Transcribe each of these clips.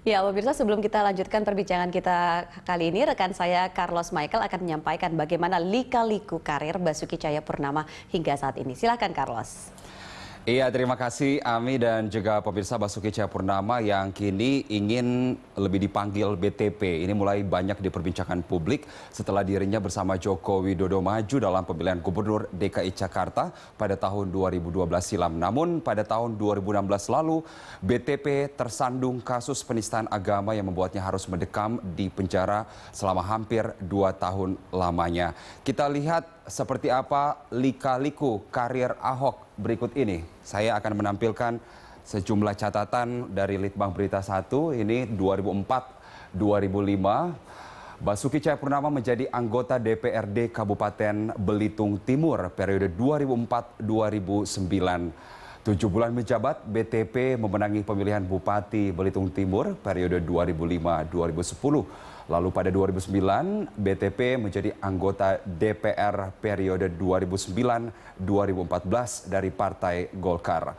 Ya, pemirsa, sebelum kita lanjutkan perbincangan kita kali ini, rekan saya Carlos Michael akan menyampaikan bagaimana lika-liku karir Basuki Cahayapurnama hingga saat ini. Silakan, Carlos. Iya, terima kasih Ami dan juga pemirsa. Basuki Cahayapurnama yang kini ingin lebih dipanggil BTP. Ini mulai banyak diperbincangkan publik setelah dirinya bersama Joko Widodo maju dalam pemilihan Gubernur DKI Jakarta pada tahun 2012 silam. Namun pada tahun 2016 lalu, BTP tersandung kasus penistaan agama yang membuatnya harus mendekam di penjara selama hampir 2 tahun lamanya. Kita lihat seperti apa lika-liku karir Ahok berikut ini. Saya akan menampilkan sejumlah catatan dari Litbang Berita 1, ini 2004-2005. Basuki Cahayapurnama menjadi anggota DPRD Kabupaten Belitung Timur periode 2004-2009. 7 bulan menjabat, BTP memenangi pemilihan Bupati Belitung Timur periode 2005-2010. Lalu pada 2009, BTP menjadi anggota DPR periode 2009-2014 dari Partai Golkar.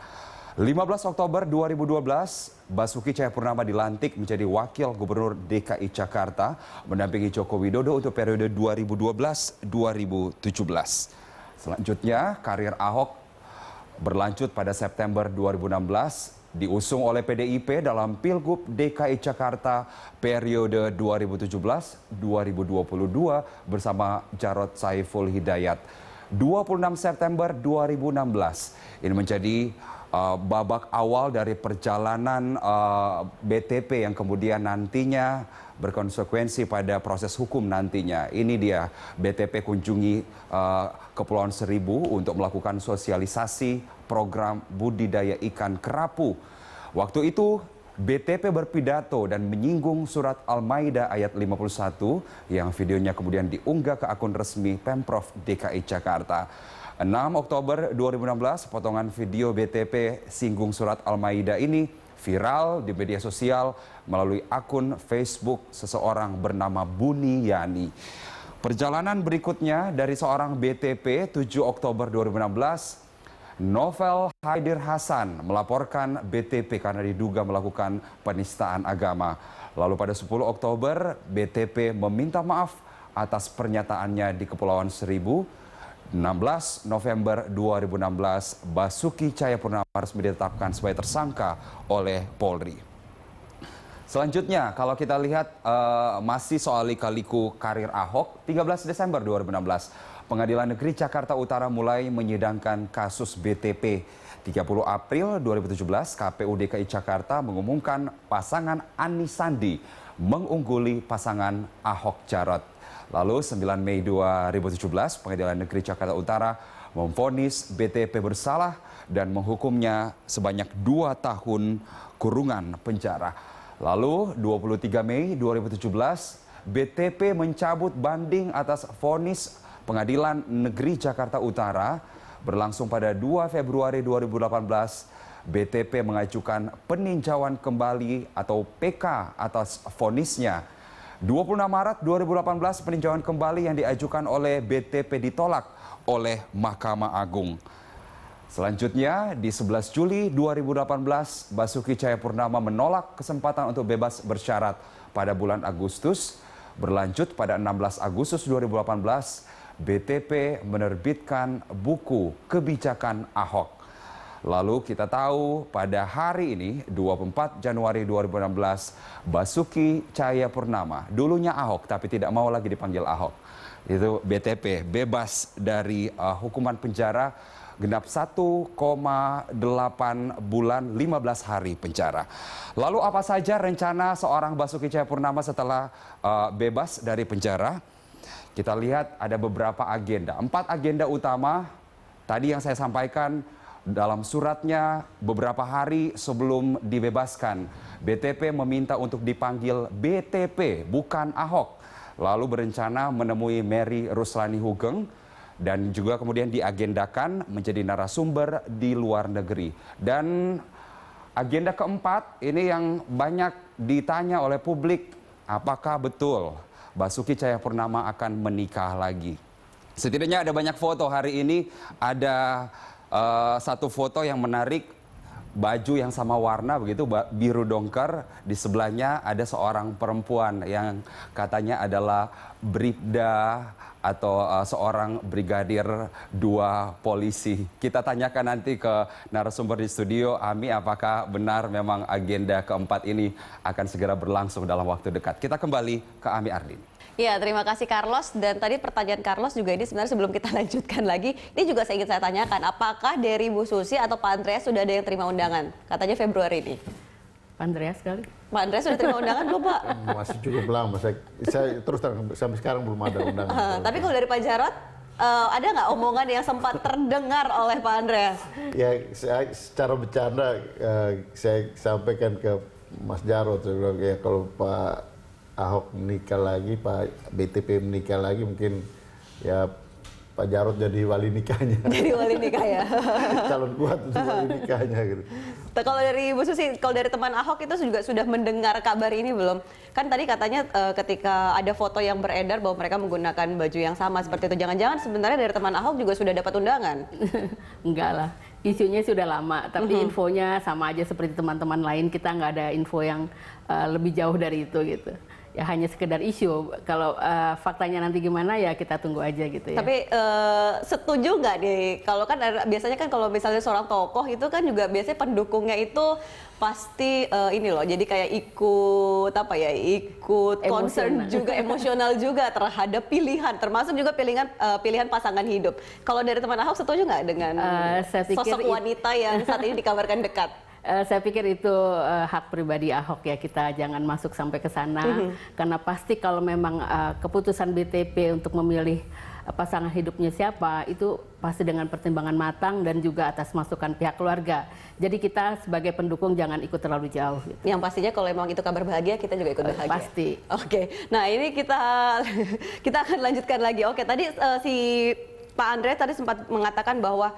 15 Oktober 2012, Basuki Cahayapurnama dilantik menjadi Wakil Gubernur DKI Jakarta, mendampingi Joko Widodo untuk periode 2012-2017. Selanjutnya, karir Ahok berlanjut pada September 2016, diusung oleh PDIP dalam Pilgub DKI Jakarta periode 2017-2022 bersama Jarod Saiful Hidayat. 26 September 2016, ini menjadi babak awal dari perjalanan BTP yang kemudian nantinya berkonsekuensi pada proses hukum nantinya. Ini dia, BTP kunjungi Kepulauan Seribu untuk melakukan sosialisasi program budidaya ikan kerapu. Waktu itu BTP berpidato dan menyinggung surat Al-Maidah ayat 51 yang videonya kemudian diunggah ke akun resmi Pemprov DKI Jakarta. 6 Oktober 2016, potongan video BTP singgung surat Al-Maidah ini viral di media sosial melalui akun Facebook seseorang bernama Buniyani. Perjalanan berikutnya dari seorang BTP 7 Oktober 2016, Novel Haidir Hasan melaporkan BTP karena diduga melakukan penistaan agama. Lalu pada 10 Oktober, BTP meminta maaf atas pernyataannya di Kepulauan Seribu. 16 November 2016, Basuki Cahayapurnama resmi ditetapkan sebagai tersangka oleh Polri. Selanjutnya, kalau kita lihat masih soal lika-liku karir Ahok, 13 Desember 2016, Pengadilan Negeri Jakarta Utara mulai menyidangkan kasus BTP. 30 April 2017, KPU DKI Jakarta mengumumkan pasangan Anis Sandi mengungguli pasangan Ahok Jarot. Lalu 9 Mei 2017, Pengadilan Negeri Jakarta Utara memvonis BTP bersalah dan menghukumnya sebanyak 2 tahun kurungan penjara. Lalu 23 Mei 2017, BTP mencabut banding atas vonis Pengadilan Negeri Jakarta Utara. Berlangsung pada 2 Februari 2018, BTP mengajukan peninjauan kembali atau PK atas vonisnya. 26 Maret 2018, peninjauan kembali yang diajukan oleh BTP ditolak oleh Mahkamah Agung. Selanjutnya, di 11 Juli 2018, Basuki Cahayapurnama menolak kesempatan untuk bebas bersyarat pada bulan Agustus. Berlanjut pada 16 Agustus 2018, BTP menerbitkan buku Kebijakan Ahok. Lalu kita tahu pada hari ini 24 Januari 2016, Basuki Cahayapurnama, dulunya Ahok tapi tidak mau lagi dipanggil Ahok, itu BTP bebas dari hukuman penjara genap 1,8 bulan 15 hari penjara. Lalu apa saja rencana seorang Basuki Cahayapurnama setelah bebas dari penjara? Kita lihat ada beberapa agenda, 4 agenda utama tadi yang saya sampaikan dalam suratnya beberapa hari sebelum dibebaskan. BTP meminta untuk dipanggil BTP, bukan Ahok. Lalu berencana menemui Mary Ruslani Hugeng dan juga kemudian diagendakan menjadi narasumber di luar negeri. Dan agenda keempat ini yang banyak ditanya oleh publik, apakah betul Basuki Cahayapurnama akan menikah lagi? Setidaknya ada banyak foto hari ini, ada satu foto yang menarik baju yang sama warna begitu, biru dongker. Di sebelahnya ada seorang perempuan yang katanya adalah Bribda atau seorang brigadir 2 polisi. Kita tanyakan nanti ke narasumber di studio, Ami, apakah benar memang agenda keempat ini akan segera berlangsung dalam waktu dekat. Kita kembali ke Ami Ardini. Ya, terima kasih Carlos. Dan tadi pertanyaan Carlos juga ini sebenarnya sebelum kita lanjutkan lagi, ini juga ingin saya tanyakan, apakah dari Bu Susi atau Pak Andreas sudah ada yang terima undangan? Katanya Februari ini. Pak Andreas sekali. Pak Andreas sudah terima undangan belum, Pak? Masih cukup lama. Saya terus terang sampai sekarang belum ada undangan. Tapi kalau dari Pak Jarod, ada nggak omongan yang sempat terdengar oleh Pak Andreas? Ya, saya secara bercanda saya sampaikan ke Mas Jarod, saya bilang ya kalau Pak Ahok menikah lagi, Pak BTP menikah lagi, mungkin ya Pak Jarod jadi wali nikahnya. Jadi wali nikah ya? Calon kuat untuk wali nikahnya gitu. Kalau dari Bu Susi, kalau dari teman Ahok itu juga sudah mendengar kabar ini belum? Kan tadi katanya ketika ada foto yang beredar bahwa mereka menggunakan baju yang sama seperti itu. Jangan-jangan sebenarnya dari teman Ahok juga sudah dapat undangan? Enggak lah, isunya sudah lama, tapi infonya sama aja seperti teman-teman lain. Kita nggak ada info yang lebih jauh dari itu gitu. Ya hanya sekedar isu. Kalau faktanya nanti gimana ya kita tunggu aja gitu ya. Tapi setuju nggak nih? Kalau kan biasanya kan kalau misalnya seorang tokoh itu kan juga biasanya pendukungnya itu pasti ini loh. Jadi kayak ikut apa ya? Ikut concern juga, emosional juga terhadap pilihan, termasuk juga pilihan pasangan hidup. Kalau dari teman Ahok setuju nggak dengan sosok wanita yang saat ini dikabarkan dekat? Saya pikir itu hak pribadi Ahok ya, kita jangan masuk sampai ke sana karena pasti kalau memang keputusan BTP untuk memilih pasangan hidupnya siapa itu pasti dengan pertimbangan matang dan juga atas masukan pihak keluarga. Jadi kita sebagai pendukung jangan ikut terlalu jauh. Gitu. Yang pastinya kalau memang itu kabar bahagia kita juga ikut bahagia. Pasti. Oke. Nah ini kita akan lanjutkan lagi. Oke, tadi si Pak Andre tadi sempat mengatakan bahwa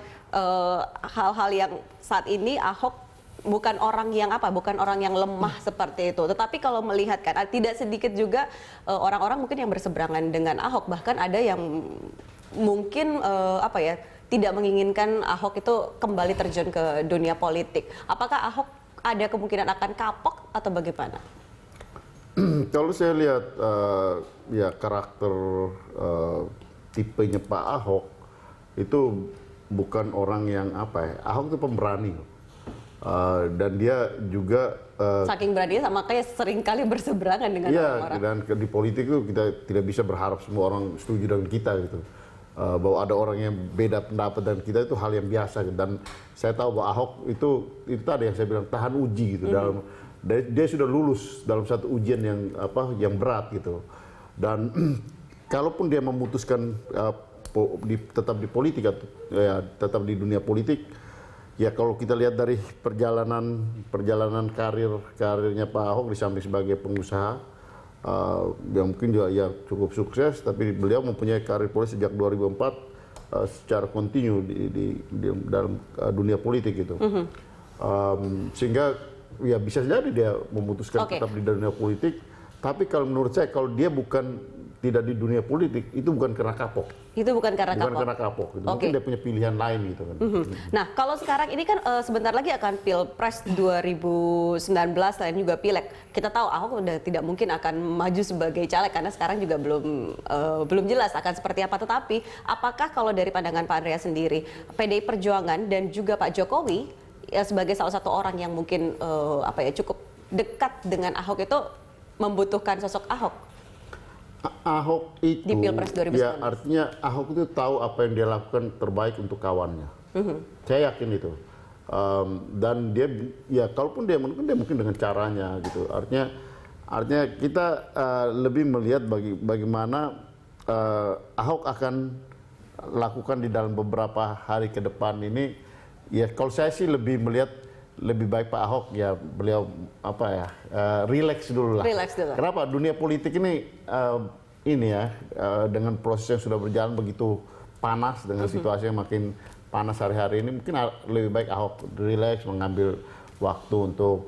hal-hal yang saat ini Ahok bukan orang yang lemah seperti itu. Tetapi kalau melihat kan tidak sedikit juga orang-orang mungkin yang berseberangan dengan Ahok, bahkan ada yang mungkin tidak menginginkan Ahok itu kembali terjun ke dunia politik. Apakah Ahok ada kemungkinan akan kapok atau bagaimana? Kalau saya lihat ya karakter tipenya Pak Ahok itu bukan orang yang Ahok itu pemberani. Dan dia juga saking berani sama kayak sering kali berseberangan dengan orang-orang. Dan di politik itu kita tidak bisa berharap semua orang setuju dengan kita gitu. Bahwa ada orang yang beda pendapat dan kita itu hal yang biasa gitu. Dan saya tahu bahwa Ahok itu tadi yang saya bilang tahan uji gitu. Dia sudah lulus dalam satu ujian yang berat gitu. Dan kalaupun dia memutuskan tetap di politik atau tetap di dunia politik. Ya kalau kita lihat dari perjalanan karirnya Pak Ahok di samping sebagai pengusaha, yang mungkin juga ya cukup sukses, tapi beliau mempunyai karir politik sejak 2004 secara kontinu di dalam dunia politik itu. Sehingga ya bisa jadi dia memutuskan tetap di dunia politik, tapi kalau menurut saya kalau dia tidak di dunia politik itu bukan karena kapok. Itu bukan karena kapok. Bukan karena kapok. Gitu. Mungkin dia punya pilihan lain gitu kan. Nah, kalau sekarang ini kan sebentar lagi akan Pilpres 2019 dan juga Pileg. Kita tahu Ahok udah tidak mungkin akan maju sebagai caleg karena sekarang juga belum jelas akan seperti apa. Tetapi apakah kalau dari pandangan Pak Andreas sendiri, PDI Perjuangan dan juga Pak Jokowi ya sebagai salah satu orang yang mungkin cukup dekat dengan Ahok itu membutuhkan sosok Ahok? Ahok itu, di Pilpres 2019. Ya artinya Ahok itu tahu apa yang dia lakukan terbaik untuk kawannya. Saya yakin itu. Dan dia, ya kalaupun dia mungkin dengan caranya gitu. Artinya kita lebih melihat bagaimana Ahok akan lakukan di dalam beberapa hari ke depan ini. Ya kalau saya sih lebih melihat lebih baik Pak Ahok ya beliau relax dulu lah. Relax dulu. Kenapa? Dunia politik ini dengan proses yang sudah berjalan begitu panas dengan situasi yang makin panas hari-hari ini mungkin lebih baik Ahok relax mengambil waktu untuk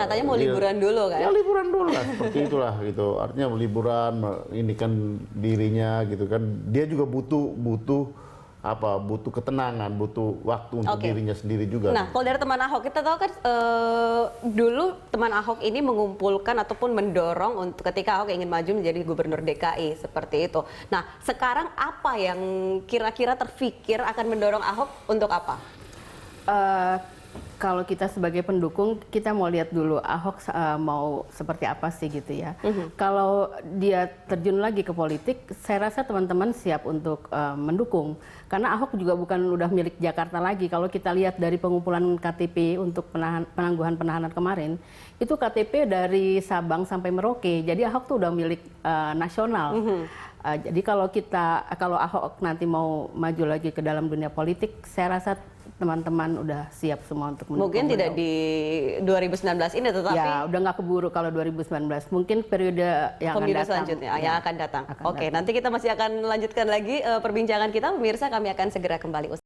katanya mau liburan dulu kan? Ya liburan dulu lah seperti itulah gitu. Artinya liburan ini kan dirinya gitu kan. Dia juga butuh butuh ketenangan, butuh waktu untuk Oke. dirinya sendiri juga. Nah, kalau dari teman Ahok, kita tahu kan dulu teman Ahok ini mengumpulkan ataupun mendorong untuk ketika Ahok ingin maju menjadi gubernur DKI seperti itu. Nah, sekarang apa yang kira-kira terfikir akan mendorong Ahok untuk apa? Kalau kita sebagai pendukung, kita mau lihat dulu Ahok mau seperti apa sih gitu ya. Kalau dia terjun lagi ke politik, saya rasa teman-teman siap untuk mendukung. Karena Ahok juga bukan udah milik Jakarta lagi. Kalau kita lihat dari pengumpulan KTP untuk penangguhan penahanan kemarin, itu KTP dari Sabang sampai Merauke. Jadi Ahok tuh udah milik nasional. Jadi kalau Ahok nanti mau maju lagi ke dalam dunia politik, saya rasa teman-teman udah siap semua untuk mendukung. Mungkin tidak di 2019 ini, tetapi ya udah nggak keburu kalau 2019. Mungkin periode yang akan pemilu datang. selanjutnya yang akan datang. Akan Oke, datang. nanti kita masih akan melanjutkan lagi perbincangan kita. Pemirsa, kami akan segera kembali.